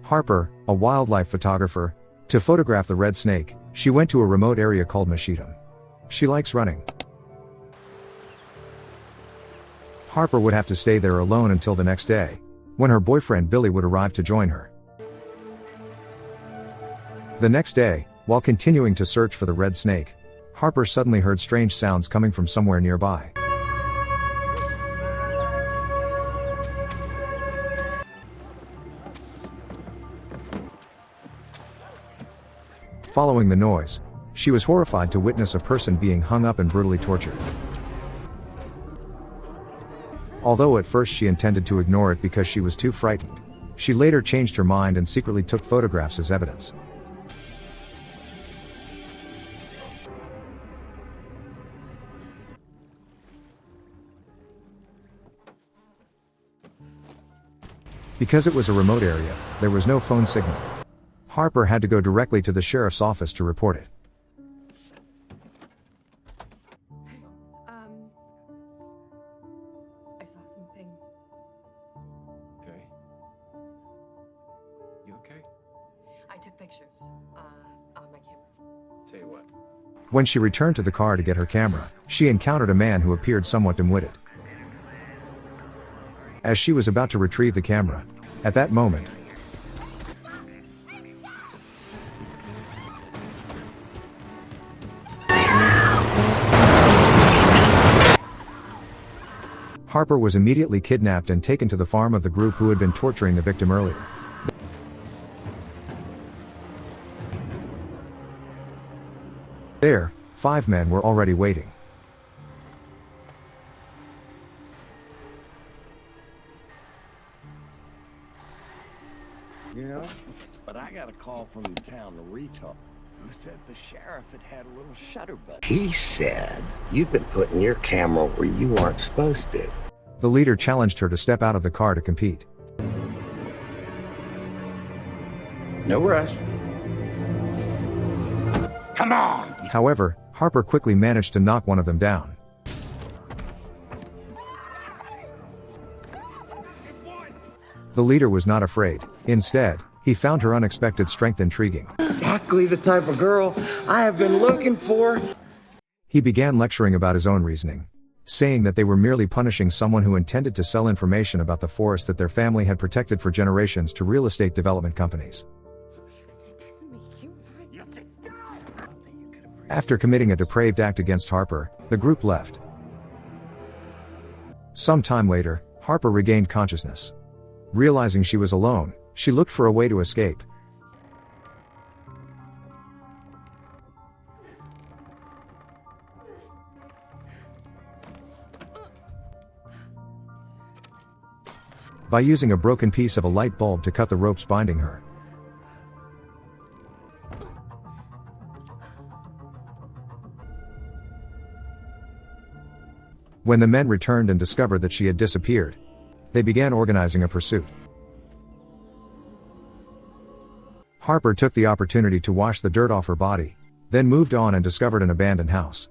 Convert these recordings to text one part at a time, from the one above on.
Harper, a wildlife photographer, to photograph the red snake, she went to a remote area called Meshitam. She likes running. Harper would have to stay there alone until the next day, when her boyfriend Billy would arrive to join her. The next day, while continuing to search for the red snake, Harper suddenly heard strange sounds coming from somewhere nearby. Following the noise, she was horrified to witness a person being hung up and brutally tortured. Although at first she intended to ignore it because she was too frightened, she later changed her mind and secretly took photographs as evidence. Because it was a remote area, there was no phone signal. Harper had to go directly to the sheriff's office to report it. I saw something. Okay. You okay? I took pictures on my camera. Tell you what. When she returned to the car to get her camera, she encountered a man who appeared somewhat dim-witted. As she was about to retrieve the camera, at that moment, Harper was immediately kidnapped and taken to the farm of the group who had been torturing the victim earlier. There, 5 men were already waiting. Yeah, but I got a call from the town Rito who said the sheriff had a little shutterbug. He said you've been putting your camera where you weren't supposed to. The leader challenged her to step out of the car to compete. No rush. Come on! However, Harper quickly managed to knock one of them down. The leader was not afraid. Instead, he found her unexpected strength intriguing. Exactly the type of girl I have been looking for. He began lecturing about his own reasoning, saying that they were merely punishing someone who intended to sell information about the forest that their family had protected for generations to real estate development companies. After committing a depraved act against Harper, the group left. Some time later, Harper regained consciousness. Realizing she was alone, she looked for a way to escape. By using a broken piece of a light bulb to cut the ropes binding her. When the men returned and discovered that she had disappeared, they began organizing a pursuit. Harper took the opportunity to wash the dirt off her body, then moved on and discovered an abandoned house.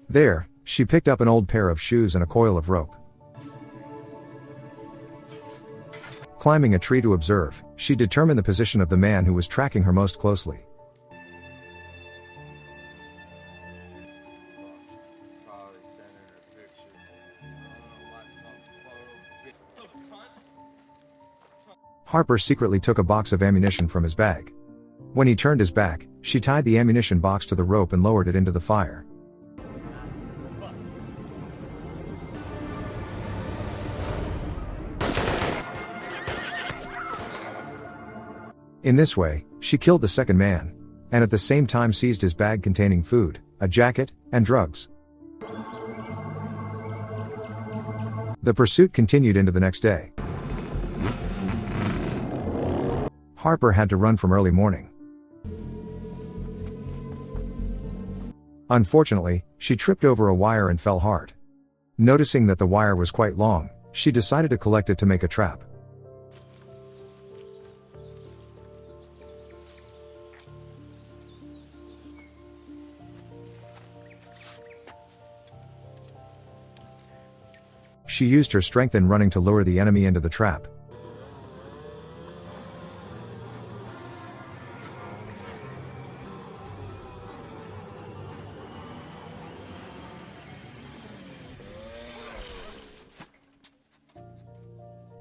There, she picked up an old pair of shoes and a coil of rope. Climbing a tree to observe, she determined the position of the man who was tracking her most closely. Harper secretly took a box of ammunition from his bag. When he turned his back, she tied the ammunition box to the rope and lowered it into the fire. In this way, she killed the second man, and at the same time seized his bag containing food, a jacket, and drugs. The pursuit continued into the next day. Harper had to run from early morning. Unfortunately, she tripped over a wire and fell hard. Noticing that the wire was quite long, she decided to collect it to make a trap. She used her strength in running to lure the enemy into the trap.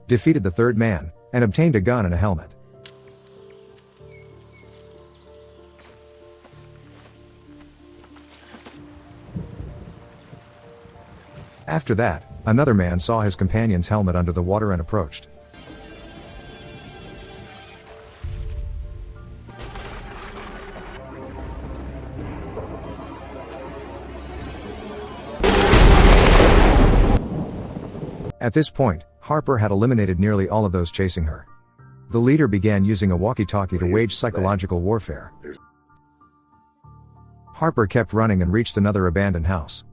Defeated the third man, and obtained a gun and a helmet. After that, another man saw his companion's helmet under the water and approached. At this point, Harper had eliminated nearly all of those chasing her. The leader began using a walkie-talkie to wage psychological warfare. Harper kept running and reached another abandoned house.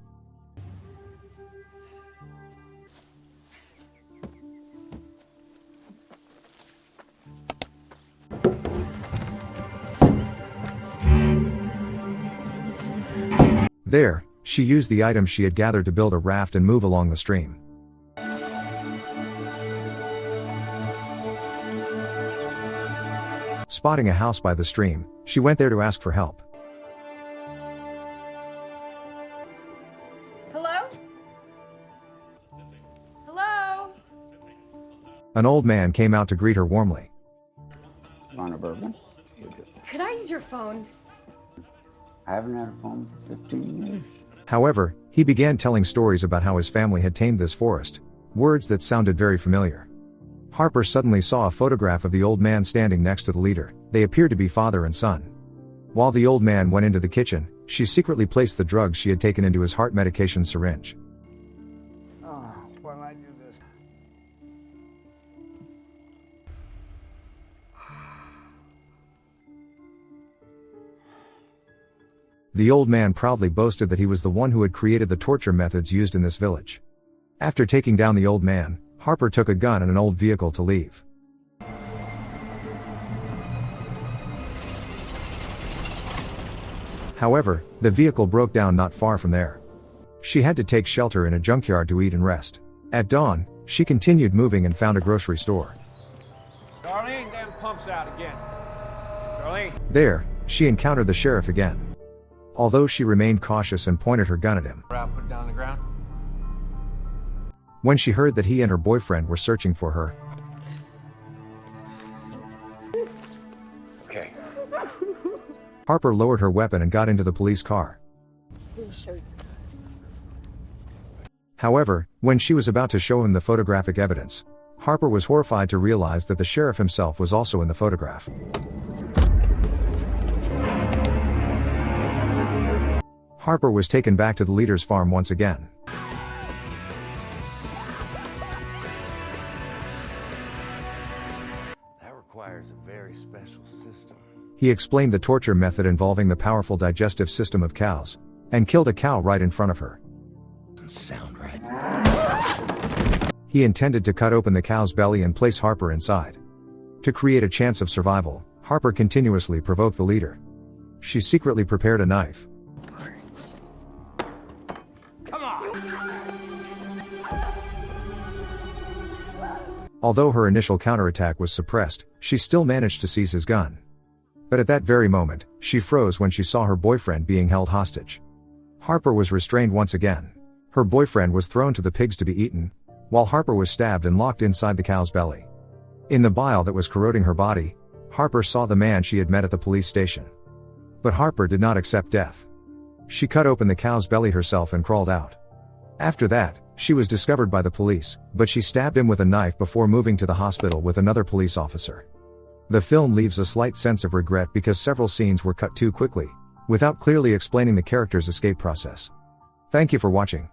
There, she used the items she had gathered to build a raft and move along the stream. Spotting a house by the stream, she went there to ask for help. Hello? Hello? An old man came out to greet her warmly. Want a bourbon? Could I use your phone? I haven't had a phone for 15 years. However, he began telling stories about how his family had tamed this forest, words that sounded very familiar. Harper suddenly saw a photograph of the old man standing next to the leader. They appeared to be father and son. While the old man went into the kitchen, she secretly placed the drugs she had taken into his heart medication syringe. Oh, why did I do this? The old man proudly boasted that he was the one who had created the torture methods used in this village. After taking down the old man, Harper took a gun and an old vehicle to leave. However, the vehicle broke down not far from there. She had to take shelter in a junkyard to eat and rest. At dawn, she continued moving and found a grocery store. Darlene, damn pump's out again. Darlene. There, she encountered the sheriff again. Although she remained cautious and pointed her gun at him. Put it down on the ground. When she heard that he and her boyfriend were searching for her, Okay. Harper lowered her weapon and got into the police car. However, when she was about to show him the photographic evidence, Harper was horrified to realize that the sheriff himself was also in the photograph. Harper was taken back to the leader's farm once again. That requires a very special system. He explained the torture method involving the powerful digestive system of cows, and killed a cow right in front of her. Doesn't sound right. He intended to cut open the cow's belly and place Harper inside. To create a chance of survival, Harper continuously provoked the leader. She secretly prepared a knife. Although her initial counterattack was suppressed, she still managed to seize his gun. But at that very moment, she froze when she saw her boyfriend being held hostage. Harper was restrained once again. Her boyfriend was thrown to the pigs to be eaten, while Harper was stabbed and locked inside the cow's belly. In the bile that was corroding her body, Harper saw the man she had met at the police station. But Harper did not accept death. She cut open the cow's belly herself and crawled out. After that, she was discovered by the police, but she stabbed him with a knife before moving to the hospital with another police officer. The film leaves a slight sense of regret because several scenes were cut too quickly, without clearly explaining the character's escape process. Thank you for watching.